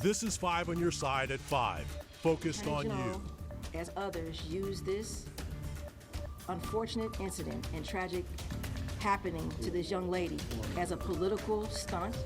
This is 5 on your side at 5, focused on you. As others use this unfortunate incident and tragic happening to this young lady as a political stunt.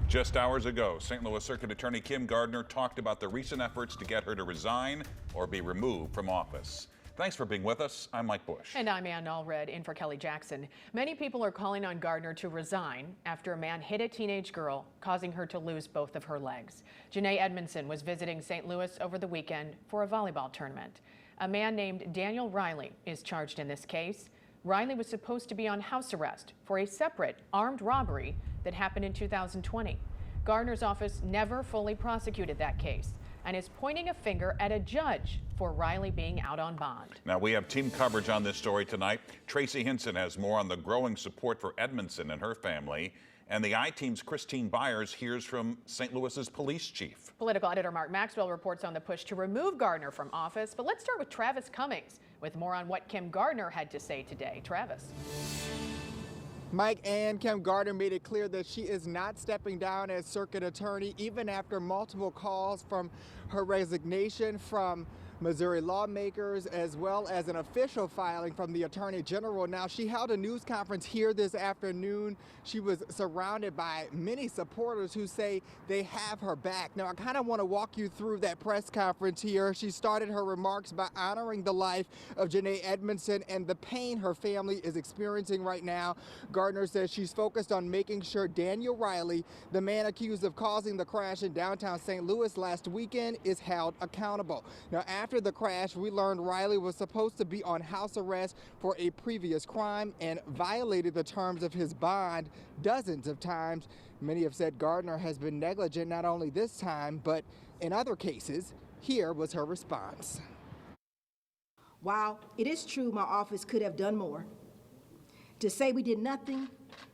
Just hours ago, St. Louis Circuit Attorney Kim Gardner talked about the recent efforts to get her to resign or be removed from office. Thanks for being with us. I'm Mike Bush. And I'm Ann Allred, in for Kelly Jackson. Many people are calling on Gardner to resign after a man hit a teenage girl, causing her to lose both of her legs. Janae Edmondson was visiting St. Louis over the weekend for a volleyball tournament. A man named Daniel Riley is charged in this case. Riley was supposed to be on house arrest for a separate armed robbery that happened in 2020. Gardner's office never fully prosecuted that case and is pointing a finger at a judge for Riley being out on bond. Now, we have team coverage on this story tonight. Tracy Hinson has more on the growing support for Edmondson and her family. And the I-Team's Christine Byers hears from St. Louis's police chief. Political editor Mark Maxwell reports on the push to remove Gardner from office. But let's start with Travis Cummings with more on what Kim Gardner had to say today. Travis. Mike and Kim Gardner made it clear that she is not stepping down as circuit attorney, even after multiple calls from her resignation from Missouri lawmakers, as well as an official filing from the Attorney General. Now, she held a news conference here this afternoon. She was surrounded by many supporters who say they have her back. Now, I kind of want to walk you through that press conference here. She started her remarks by honoring the life of Janae Edmondson and the pain her family is experiencing right now. Gardner says she's focused on making sure Daniel Riley, the man accused of causing the crash in downtown St. Louis last weekend, is held accountable. Now, after the crash, we learned Riley was supposed to be on house arrest for a previous crime and violated the terms of his bond dozens of times. Many have said Gardner has been negligent not only this time, but in other cases. Here was her response. While it is true my office could have done more, to say we did nothing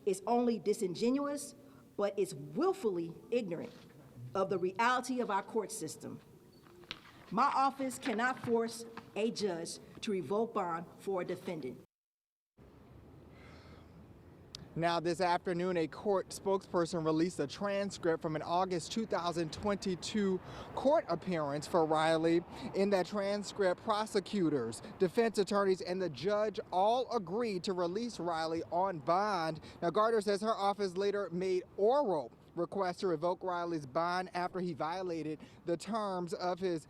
is only disingenuous, but it's willfully ignorant of the reality of our court system. My office cannot force a judge to revoke bond for a defendant. Now, this afternoon, a court spokesperson released a transcript from an August 2022 court appearance for Riley. In that transcript, prosecutors, defense attorneys, and the judge all agreed to release Riley on bond. Now, Gardner says her office later made oral request to revoke Riley's bond after he violated the terms of his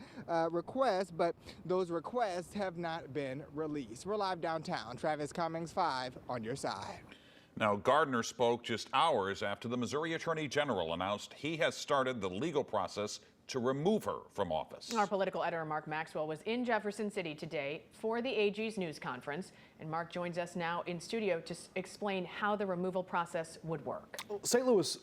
request, but those requests have not been released. We're live downtown. Travis Cummings, 5 on your side. Now, Gardner spoke just hours after the Missouri Attorney General announced he has started the legal process to remove her from office. Our political editor Mark Maxwell was in Jefferson City today for the AG's news conference, and Mark joins us now in studio to explain how the removal process would work. St. Louis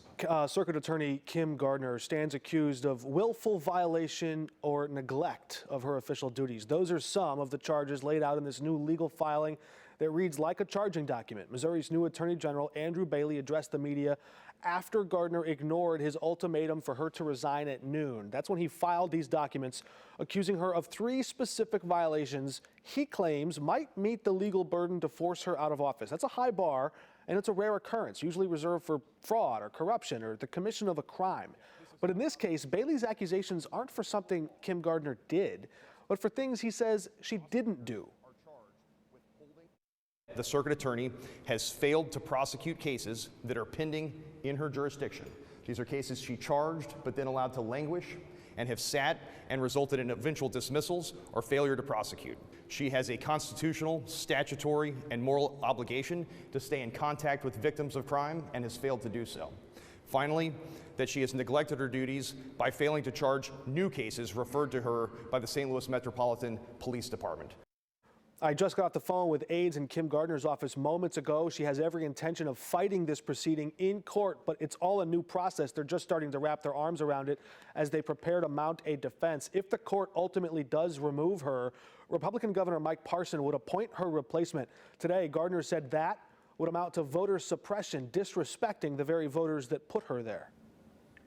Circuit Attorney Kim Gardner stands accused of willful violation or neglect of her official duties. Those are some of the charges laid out in this new legal filing that reads like a charging document. Missouri's new Attorney General Andrew Bailey addressed the media after Gardner ignored his ultimatum for her to resign at noon. That's when he filed these documents, accusing her of 3 specific violations he claims might meet the legal burden to force her out of office. That's a high bar, and it's a rare occurrence, usually reserved for fraud or corruption or the commission of a crime. But in this case, Bailey's accusations aren't for something Kim Gardner did, but for things he says she didn't do. The circuit attorney has failed to prosecute cases that are pending in her jurisdiction. These are cases she charged but then allowed to languish and have sat and resulted in eventual dismissals or failure to prosecute. She has a constitutional, statutory, and moral obligation to stay in contact with victims of crime and has failed to do so. Finally, that she has neglected her duties by failing to charge new cases referred to her by the St. Louis Metropolitan Police Department. I just got off the phone with aides in Kim Gardner's office moments ago. She has every intention of fighting this proceeding in court, but it's all a new process. They're just starting to wrap their arms around it as they prepare to mount a defense. If the court ultimately does remove her, Republican Governor Mike Parson would appoint her replacement. Today, Gardner said that would amount to voter suppression, disrespecting the very voters that put her there.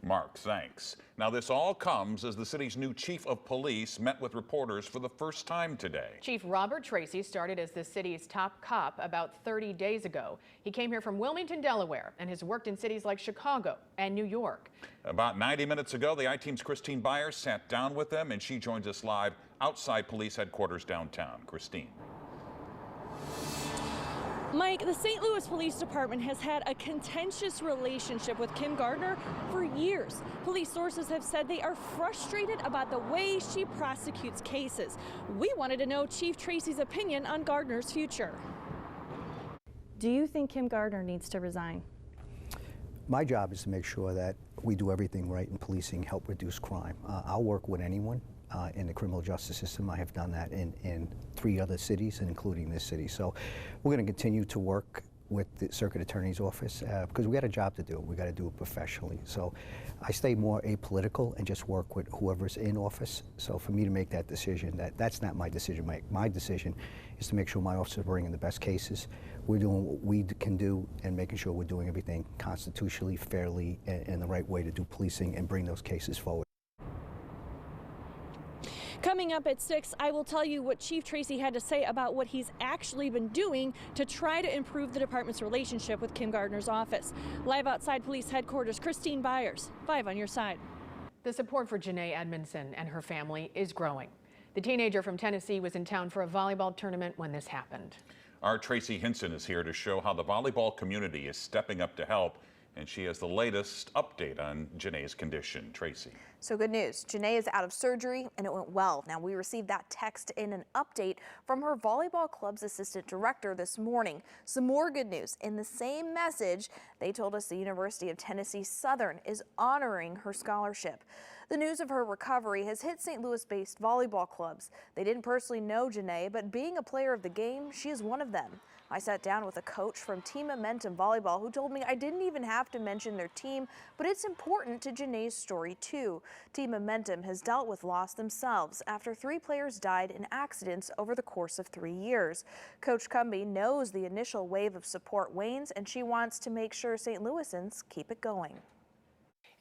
Mark, thanks. Now, this all comes as the city's new chief of police met with reporters for the first time today. Chief Robert Tracy started as the city's top cop about 30 days ago. He came here from Wilmington, Delaware, and has worked in cities like Chicago and New York. About 90 minutes ago, the I-Team's Christine Byers sat down with them, and she joins us live outside police headquarters downtown. Christine. Mike, the St. Louis Police Department has had a contentious relationship with Kim Gardner for years. Police sources have said they are frustrated about the way she prosecutes cases. We wanted to know Chief Tracy's opinion on Gardner's future. Do you think Kim Gardner needs to resign? My job is to make sure that we do everything right in policing, help reduce crime. I'll work with anyone in the criminal justice system. I have done that in 3 other cities, including this city. So we're going to continue to work with the circuit attorney's office because we got a job to do. We got to do it professionally. So I stay more apolitical and just work with whoever's in office. So for me to make that decision, that's not my decision. My decision is to make sure my officers are bringing the best cases. We're doing what we can do and making sure we're doing everything constitutionally, fairly, and the right way to do policing and bring those cases forward. Coming up at 6, I will tell you what Chief Tracy had to say about what he's actually been doing to try to improve the department's relationship with Kim Gardner's office. Live outside police headquarters, Christine Byers, 5 on your side. The support for Janae Edmondson and her family is growing. The teenager from Tennessee was in town for a volleyball tournament when this happened. Our Tracy Hinson is here to show how the volleyball community is stepping up to help, and she has the latest update on Janae's condition. Tracy. So good news, Janae is out of surgery and it went well. Now we received that text in an update from her volleyball club's assistant director this morning. Some more good news. In the same message, they told us the University of Tennessee Southern is honoring her scholarship. The news of her recovery has hit St. Louis-based volleyball clubs. They didn't personally know Janae, but being a player of the game, she is one of them. I sat down with a coach from Team Momentum Volleyball who told me I didn't even have to mention their team, but it's important to Janae's story too. Team Momentum has dealt with loss themselves after 3 players died in accidents over the course of 3 years. Coach Cumby knows the initial wave of support wanes, and she wants to make sure St. Louisans keep it going.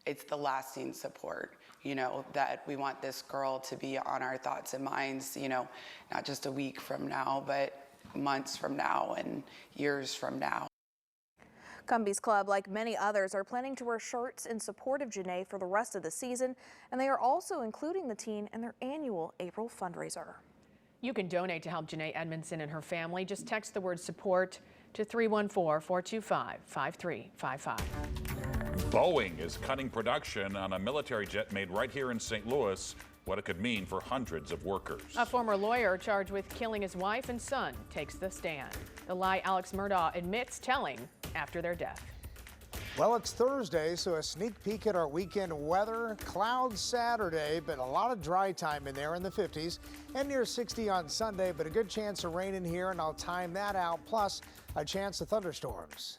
It's the lasting support, that we want this girl to be on our thoughts and minds, not just a week from now, but months from now and years from now. Cumby's club, like many others, are planning to wear shirts in support of Janae for the rest of the season, and they are also including the teen in their annual April fundraiser. You can donate to help Janae Edmondson and her family. Just text the word support to 314-425-5355. Boeing is cutting production on a military jet made right here in St. Louis. What it could mean for hundreds of workers. A former lawyer charged with killing his wife and son takes the stand. The lie Alex Murdaugh admits telling after their death. Well, it's Thursday, so a sneak peek at our weekend weather. Clouds Saturday, but a lot of dry time in there in the 50s and near 60 on Sunday, but a good chance of rain in here, and I'll time that out, plus a chance of thunderstorms.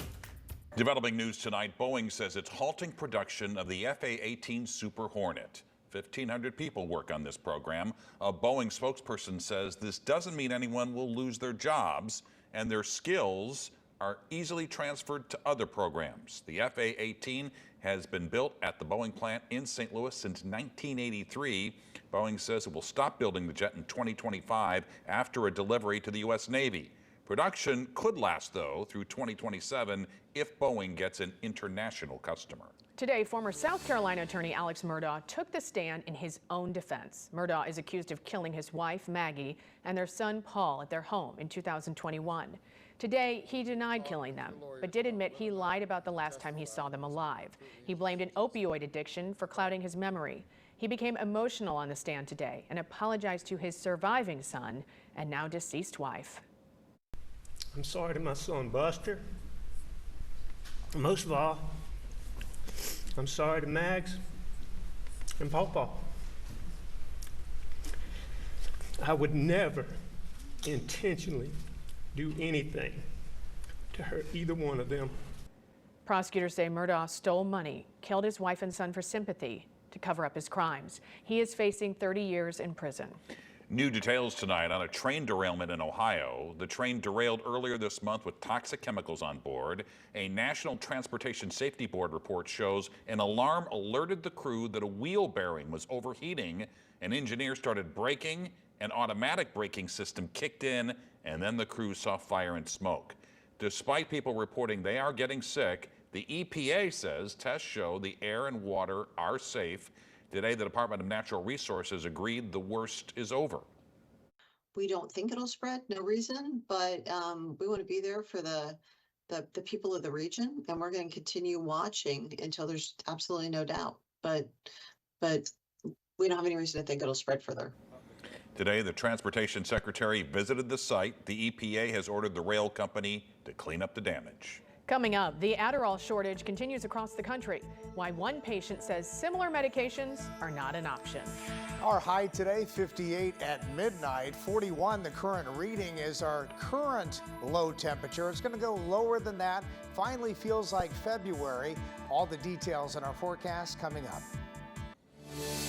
Developing news tonight, Boeing says it's halting production of the FA-18 Super Hornet. 1,500 people work on this program. A Boeing spokesperson says this doesn't mean anyone will lose their jobs, and their skills are easily transferred to other programs. The FA-18 has been built at the Boeing plant in St. Louis since 1983. Boeing says it will stop building the jet in 2025 after a delivery to the U.S. Navy. Production could last, though, through 2027 if Boeing gets an international customer. Today, former South Carolina attorney Alex Murdaugh took the stand in his own defense. Murdaugh is accused of killing his wife, Maggie, and their son, Paul, at their home in 2021. Today, he denied killing them, but did admit he lied about the last time he saw them alive. He blamed an opioid addiction for clouding his memory. He became emotional on the stand today and apologized to his surviving son and now deceased wife. I'm sorry to my son, Buster. Most of all, I'm sorry to Mags and Pawpaw. I would never intentionally do anything to hurt either one of them. Prosecutors say Murdaugh stole money, killed his wife and son for sympathy to cover up his crimes. He is facing 30 years in prison. New details tonight on a train derailment in Ohio. The train derailed earlier this month with toxic chemicals on board. A National Transportation Safety Board report shows an alarm alerted the crew that a wheel bearing was overheating. An engineer started braking, an automatic braking system kicked in, and then the crew saw fire and smoke. Despite people reporting they are getting sick, the EPA says tests show the air and water are safe. Today, the Department of Natural Resources agreed the worst is over. We don't think it'll spread, no reason, but we want to be there for the people of the region, and we're going to continue watching until there's absolutely no doubt. But we don't have any reason to think it'll spread further. Today, the Transportation Secretary visited the site. The EPA has ordered the rail company to clean up the damage. Coming up, the Adderall shortage continues across the country. Why one patient says similar medications are not an option. Our high today, 58 at midnight. 41, the current reading, is our current low temperature. It's going to go lower than that. Finally feels like February. All the details in our forecast coming up.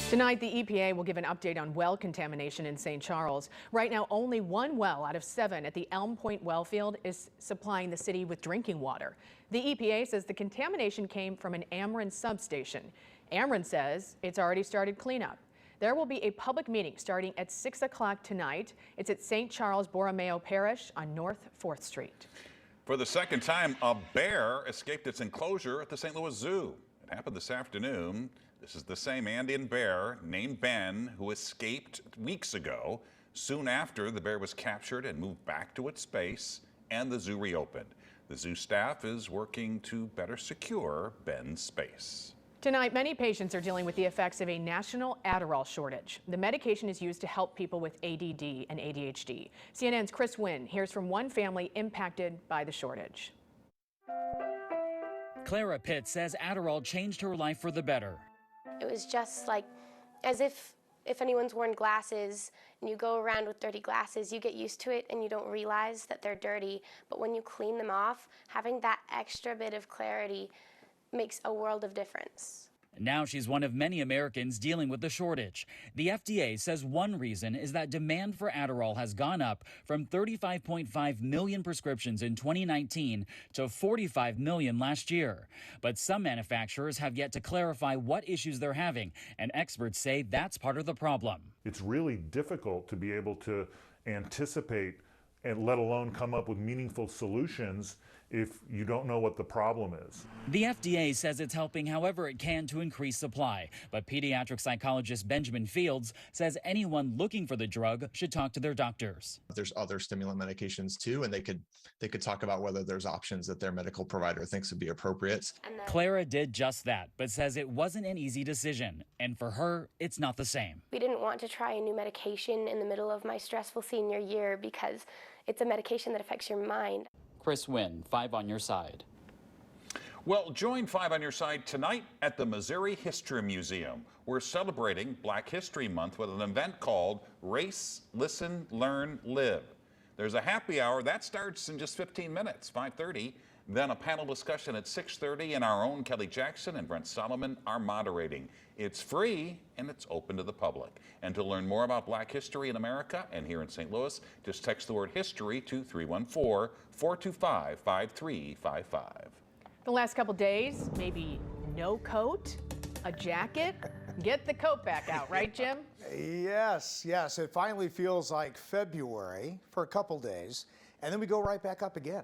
Tonight, the EPA will give an update on well contamination in St. Charles. Right now, only one well out of 7 at the Elm Point well field is supplying the city with drinking water. The EPA says the contamination came from an Ameren substation. Ameren says it's already started cleanup. There will be a public meeting starting at 6 o'clock tonight. It's at St. Charles Borromeo Parish on North 4th Street. For the second time, a bear escaped its enclosure at the St. Louis Zoo. It happened this afternoon. This is the same Andean bear named Ben who escaped weeks ago. Soon after, the bear was captured and moved back to its space, and the zoo reopened. The zoo staff is working to better secure Ben's space. Tonight, many patients are dealing with the effects of a national Adderall shortage. The medication is used to help people with ADD and ADHD. CNN's Chris Wynn hears from one family impacted by the shortage. Clara Pitt says Adderall changed her life for the better. It was just like as if anyone's worn glasses and you go around with dirty glasses, you get used to it and you don't realize that they're dirty. But when you clean them off, having that extra bit of clarity makes a world of difference. Now she's one of many Americans dealing with the shortage. The FDA says one reason is that demand for Adderall has gone up from 35.5 million prescriptions in 2019 to 45 million last year. But some manufacturers have yet to clarify what issues they're having, and experts say that's part of the problem. It's really difficult to be able to anticipate and let alone come up with meaningful solutions if you don't know what the problem is. The FDA says it's helping however it can to increase supply, but pediatric psychologist Benjamin Fields says anyone looking for the drug should talk to their doctors. There's other stimulant medications too, and they could talk about whether there's options that their medical provider thinks would be appropriate. Clara did just that, but says it wasn't an easy decision, and for her, it's not the same. We didn't want to try a new medication in the middle of my stressful senior year because it's a medication that affects your mind. Chris Wynn, 5 on your side. Well, join 5 on your side tonight at the Missouri History Museum. We're celebrating Black History Month with an event called Race, Listen, Learn, Live. There's a happy hour that starts in just 15 minutes, 5:30. Then a panel discussion at 6:30, and our own Kelly Jackson and Brent Solomon are moderating. It's free and it's open to the public. And to learn more about Black history in America and here in St. Louis, just text the word history to 314-425-5355. The last couple days, maybe no coat, a jacket. Get the coat back out, right, Jim? Yes. It finally feels like February for a couple days, and then we go right back up again,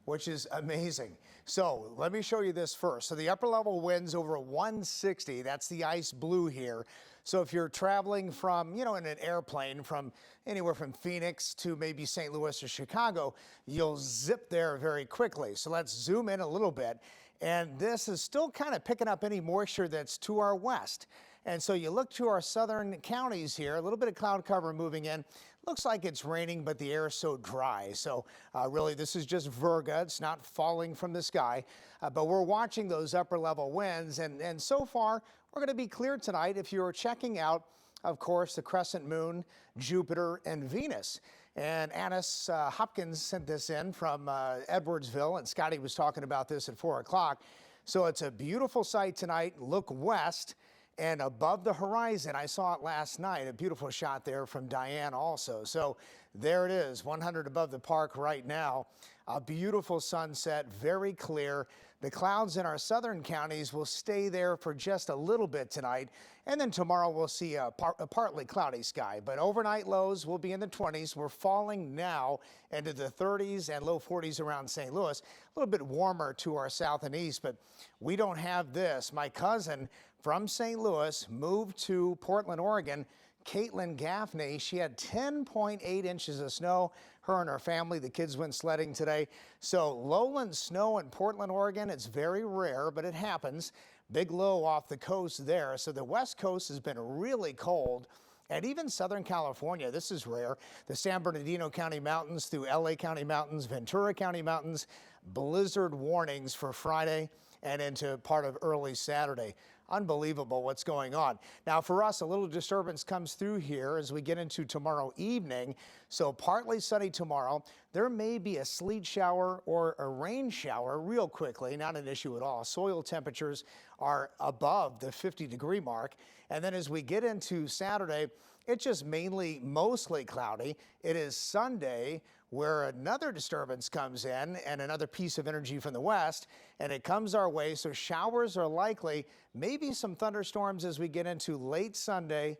which is amazing. So let me show you this first. So the upper level winds over 160. That's the ice blue here. So if you're traveling from, in an airplane from anywhere from Phoenix to maybe St. Louis or Chicago, you'll zip there very quickly. So let's zoom in a little bit. And this is still kind of picking up any moisture that's to our west. And so you look to our southern counties here, a little bit of cloud cover moving in. Looks like it's raining, but the air is so dry. So really, this is just virga. It's not falling from the sky. But we're watching those upper level winds. And so far, we're going to be clear tonight if you're checking out, of course, the crescent moon, Jupiter, and Venus. And Annis Hopkins sent this in from Edwardsville, and Scotty was talking about this at 4 o'clock. So it's a beautiful sight tonight. Look west. And above the horizon, I saw it last night, a beautiful shot there from Diane also. So there it is, 100 above the park right now. A beautiful sunset, very clear. The clouds in our southern counties will stay there for just a little bit tonight. And then tomorrow we'll see a partly cloudy sky. But overnight lows will be in the 20s. We're falling now into the 30s and low 40s around St. Louis. A little bit warmer to our south and east, but we don't have this. My cousin from St. Louis moved to Portland, Oregon. Caitlin Gaffney, she had 10.8 inches of snow. Her and her family, the kids went sledding today. So lowland snow in Portland, Oregon, it's very rare, but it happens. Big low off the coast there. So the West Coast has been really cold. And even Southern California, this is rare. The San Bernardino County Mountains through LA County Mountains, Ventura County Mountains, blizzard warnings for Friday and into part of early Saturday. Unbelievable what's going on. Now for us, a little disturbance comes through here as we get into tomorrow evening. So partly sunny tomorrow. There may be a sleet shower or a rain shower real quickly, not an issue at all. Soil temperatures are above the 50-degree mark. And then as we get into Saturday, it's just mostly cloudy. It is Sunday where another disturbance comes in and another piece of energy from the west, and it comes our way. So showers are likely, maybe some thunderstorms as we get into late Sunday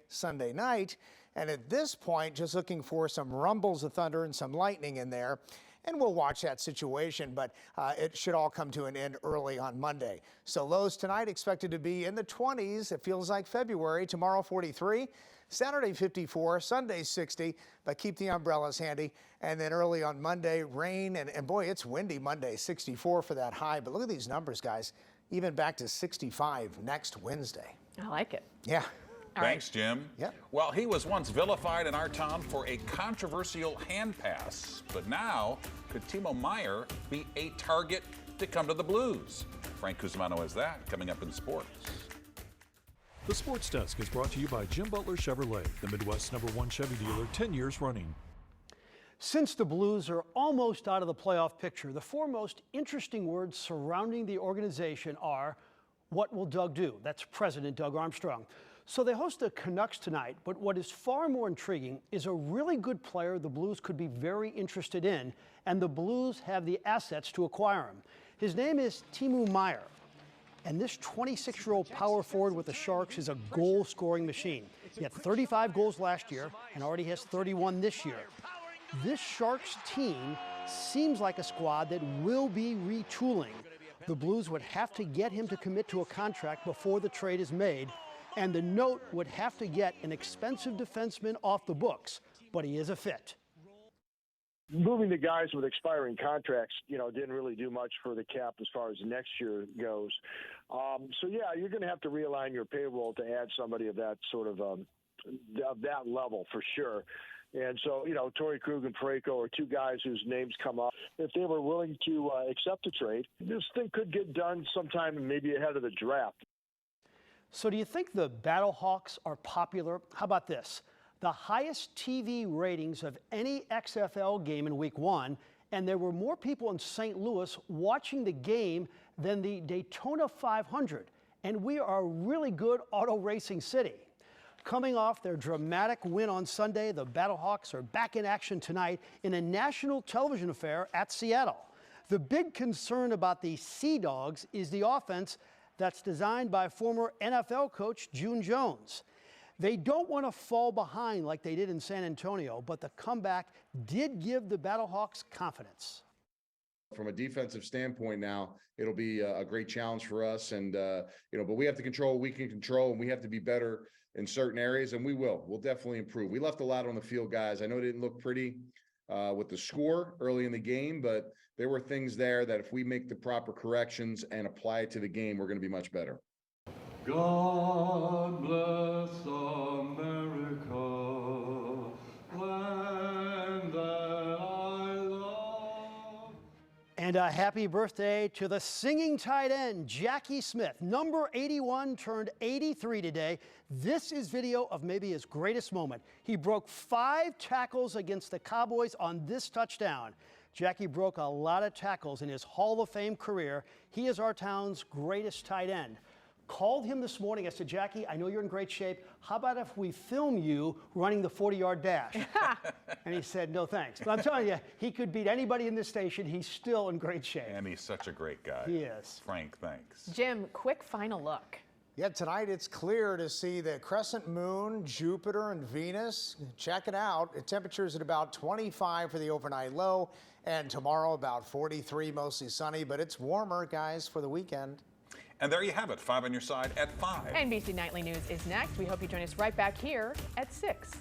night. And at this point, just looking for some rumbles of thunder and some lightning in there. And we'll watch that situation, but it should all come to an end early on Monday. So lows tonight expected to be in the 20s. It feels like February. Tomorrow 43, Saturday 54, Sunday 60, but keep the umbrellas handy. And then early on Monday, rain, and boy, it's windy Monday, 64 for that high. But look at these numbers, guys, even back to 65 next Wednesday. I like it. Yeah. Thanks, Jim. Yep. Well, he was once vilified in our town for a controversial hand pass, but now could Timo Meyer be a target to come to the Blues? Frank Cusimano has that coming up in sports. The Sports Desk is brought to you by Jim Butler Chevrolet, the Midwest's #1 Chevy dealer, 10 years running. Since the Blues are almost out of the playoff picture, the four most interesting words surrounding the organization are, what will Doug do? That's President Doug Armstrong. So they host the Canucks tonight, but what is far more intriguing is a really good player the Blues could be very interested in, and the Blues have the assets to acquire him. His name is Timo Meyer, and this 26-year-old power forward with the Sharks is a goal-scoring machine. He had 35 goals last year and already has 31 this year. This Sharks team seems like a squad that will be retooling. The Blues would have to get him to commit to a contract before the trade is made, and the note would have to get an expensive defenseman off the books, but he is a fit. Moving the guys with expiring contracts, didn't really do much for the cap as far as next year goes. So yeah, you're going to have to realign your payroll to add somebody of that sort of that level for sure. And so, Torrey Krug and Parayko are two guys whose names come up. If they were willing to accept the trade, this thing could get done sometime maybe ahead of the draft. So do you think the Battlehawks are popular? How about this? The highest TV ratings of any XFL game in Week 1, and there were more people in St. Louis watching the game than the Daytona 500. And we are a really good auto racing city. Coming off their dramatic win on Sunday, the Battlehawks are back in action tonight in a national television affair at Seattle. The big concern about the Sea Dogs is the offense that's designed by former NFL coach June Jones. They don't want to fall behind like they did in San Antonio, but the comeback did give the Battlehawks confidence. From a defensive standpoint now, it'll be a great challenge for us. And, but we have to control what we can control, and we have to be better in certain areas, and we will. We'll definitely improve. We left a lot on the field, guys. I know it didn't look pretty with the score early in the game, but there were things there that if we make the proper corrections and apply it to the game, we're going to be much better. God bless America, land that I love. And a happy birthday to the singing tight end, Jackie Smith. Number 81 turned 83 today. This is video of maybe his greatest moment. He broke 5 tackles against the Cowboys on this touchdown. Jackie broke a lot of tackles in his Hall of Fame career. He is our town's greatest tight end. Called him this morning. I said, Jackie, I know you're in great shape. How about if we film you running the 40-yard dash? And he said, no thanks. But I'm telling you, he could beat anybody in this station. He's still in great shape. And he's such a great guy. He is. Frank, thanks. Jim, quick final look. Yeah, tonight it's clear to see the crescent moon, Jupiter, and Venus. Check it out. The temperature's at about 25 for the overnight low, and tomorrow about 43, mostly sunny, but it's warmer, guys, for the weekend. And there you have it, 5 on your side at 5. NBC Nightly News is next. We hope you join us right back here at 6.